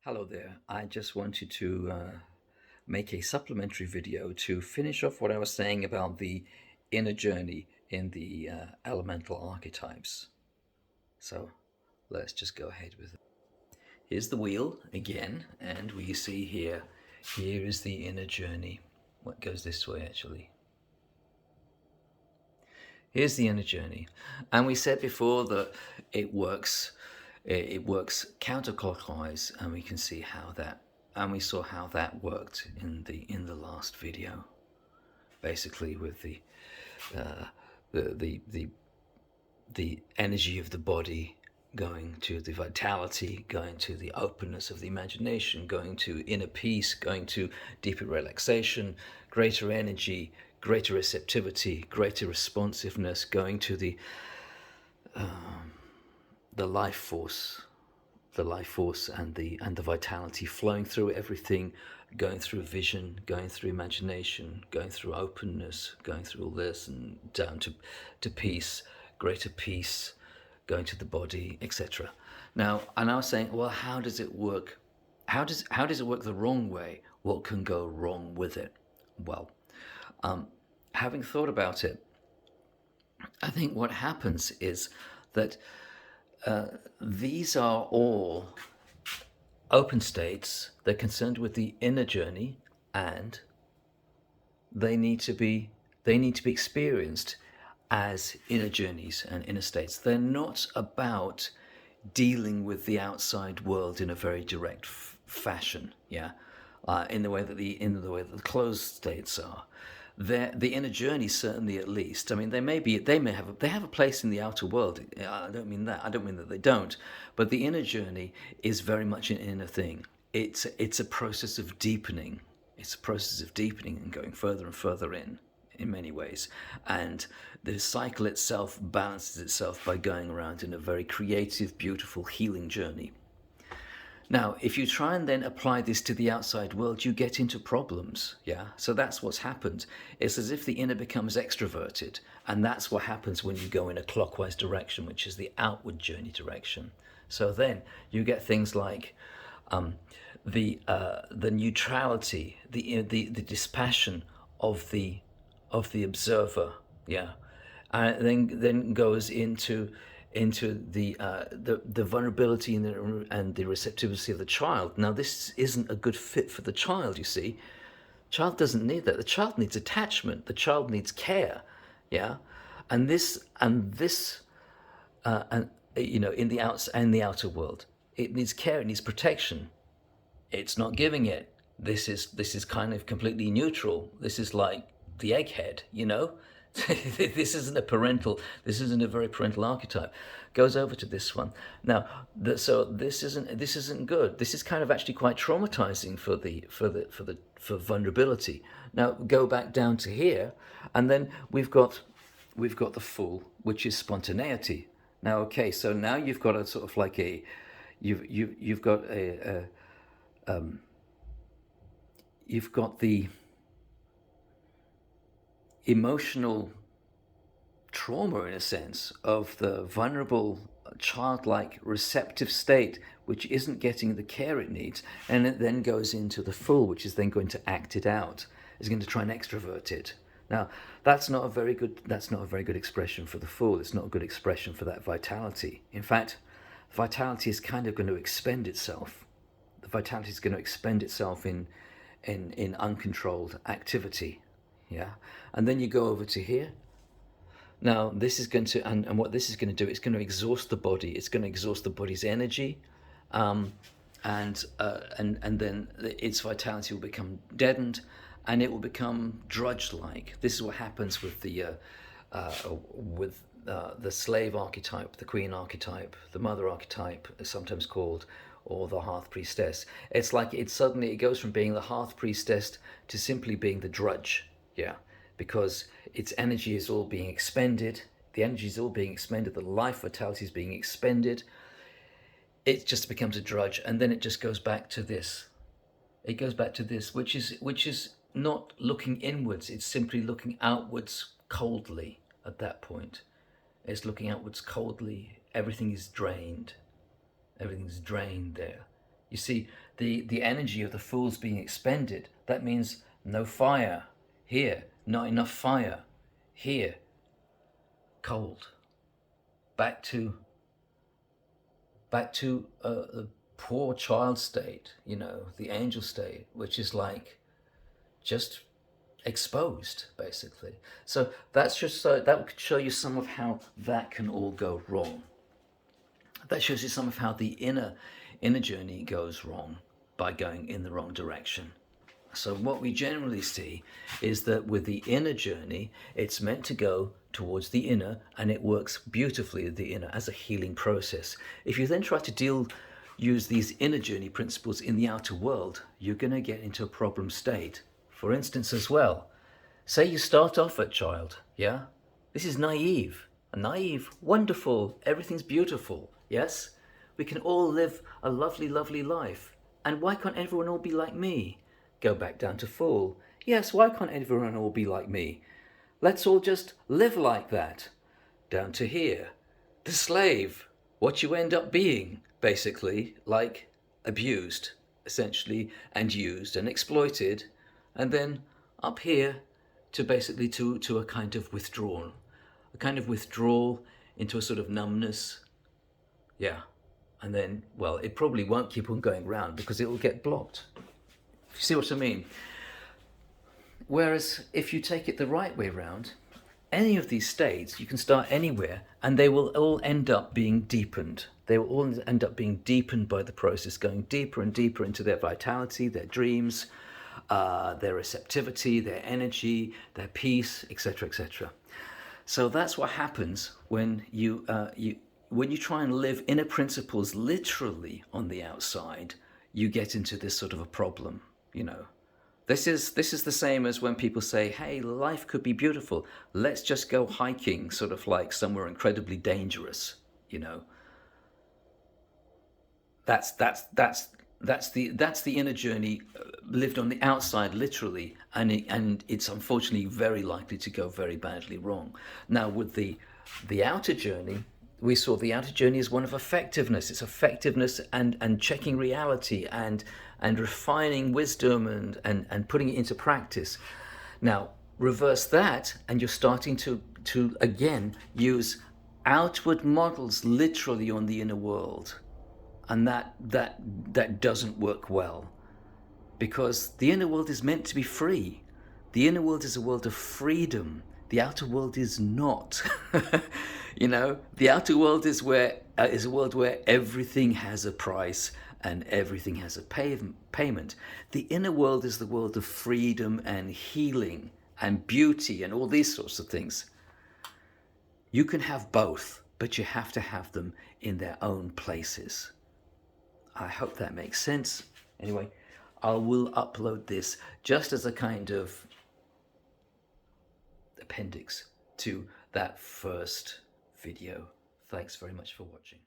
Hello there. I just wanted to make a supplementary video to finish off what I was saying about the inner journey in the elemental archetypes. So let's just go ahead with it. Here's the wheel again, and we see here is the inner journey. What goes this way actually? Here's the inner journey. And we said before that it works counterclockwise, and we can see how that, and we saw how that worked in the last video, basically with uh, the energy of the body going to the vitality, going to the openness of the imagination, going to inner peace, going to deeper relaxation, greater energy, greater receptivity, greater responsiveness, going to the life force, and the vitality flowing through everything, going through vision, going through imagination, going through openness, going through all this, and down to peace, greater peace, going to the body, etc. Now, and I was saying, well, how does it work? How does it work the wrong way? What can go wrong with it? Well, having thought about it, I think what happens is that these are all open states. They're concerned with the inner journey, and they need to be experienced as inner journeys and inner states. They're not about dealing with the outside world in a very direct fashion, yeah, in the way that the closed states are. The inner journey, certainly, at least. I mean, they have a place in the outer world. I don't mean that. I don't mean that they don't. But the inner journey is very much an inner thing. It's a process of deepening. It's a process of deepening and going further and further in many ways. And the cycle itself balances itself by going around in a very creative, beautiful, healing journey. Now, if you try and then apply this to the outside world, you get into problems, yeah? So that's what's happened. It's as if the inner becomes extroverted, and that's what happens when you go in a clockwise direction, which is the outward journey direction. So then you get things like the neutrality, the dispassion of the observer, yeah, and then goes into the vulnerability and the receptivity of the child. Now, this isn't a good fit for the child. You see, child doesn't need that. The child needs attachment. The child needs care, yeah, and in the outer world, it needs care. It needs protection. It's not giving it. This is kind of completely neutral. This is like the egghead, you know. This isn't a very parental archetype. Goes over to this one now. So this isn't good. This is kind of actually quite traumatizing for vulnerability. Now go back down to here, and then we've got the fool, which is spontaneity. Now, okay, so now you've got a sort of like a you've got you've got the emotional trauma, in a sense, of the vulnerable, childlike, receptive state, which isn't getting the care it needs, and it then goes into the fool, which is then going to act it out, is going to try and extrovert it. Now, that's not a very good expression for the fool. It's not a good expression for that vitality. In fact, vitality is kind of going to expend itself. The vitality is going to expend itself in uncontrolled activity, yeah. And then you go over to here. Now, this is going to, and what this is going to do, it's going to exhaust the body. It's going to exhaust the body's energy, and then its vitality will become deadened, and it will become drudge-like. This is what happens with the slave archetype, the queen archetype, the mother archetype, is sometimes called, or the hearth priestess. It's like it goes from being the hearth priestess to simply being the drudge, yeah, because its energy is all being expended. The energy is all being expended. The life vitality is being expended. It just becomes a drudge, and then it just goes back to this. It goes back to this, which is not looking inwards. It's simply looking outwards coldly. At that point, it's looking outwards coldly. Everything is drained. Everything's drained there. You see, the energy of the Fool's being expended. That means no fire here, not enough fire here, cold. Back to the poor child state, the angel state, which is like just exposed, basically. So that's just that could show you some of how that can all go wrong. That shows you some of how the inner journey goes wrong by going in the wrong direction. So what we generally see is that with the inner journey, it's meant to go towards the inner, and it works beautifully the inner as a healing process. If you then try to use these inner journey principles in the outer world, you're going to get into a problem state. For instance, as well, say you start off a child, yeah? This is naive. Naive, wonderful, everything's beautiful, yes? We can all live a lovely, lovely life. And why can't everyone all be like me? Go back down to Fool. Yes, why can't everyone all be like me? Let's all just live like that. Down to here. The slave. What you end up being, basically, like abused, essentially, and used and exploited. And then up here to basically to a kind of withdrawal. A kind of withdrawal into a sort of numbness. Yeah. And then, well, it probably won't keep on going round because it will get blocked. You see what I mean? Whereas if you take it the right way round, any of these states, you can start anywhere and they will all end up being deepened. They will all end up being deepened by the process, going deeper and deeper into their vitality, their dreams, their receptivity, their energy, their peace, etc., etc. So that's what happens when you try and live inner principles literally on the outside. You get into this sort of a problem, This is the same as when people say, hey, life could be beautiful. Let's just go hiking, sort of like somewhere incredibly dangerous, That's the inner journey lived on the outside, literally, and it's unfortunately very likely to go very badly wrong. Now, with the outer journey, we saw the outer journey as one of effectiveness. It's effectiveness and checking reality and refining wisdom and putting it into practice. Now, reverse that, and you're starting to again use outward models literally on the inner world. And that doesn't work well, because the inner world is meant to be free. The inner world is a world of freedom. The outer world is not. The outer world is a world where everything has a price and everything has a payment. The inner world is the world of freedom and healing and beauty and all these sorts of things. You can have both, but you have to have them in their own places. I hope that makes sense. Anyway, I will upload this just as a kind of appendix to that first video. Thanks very much for watching.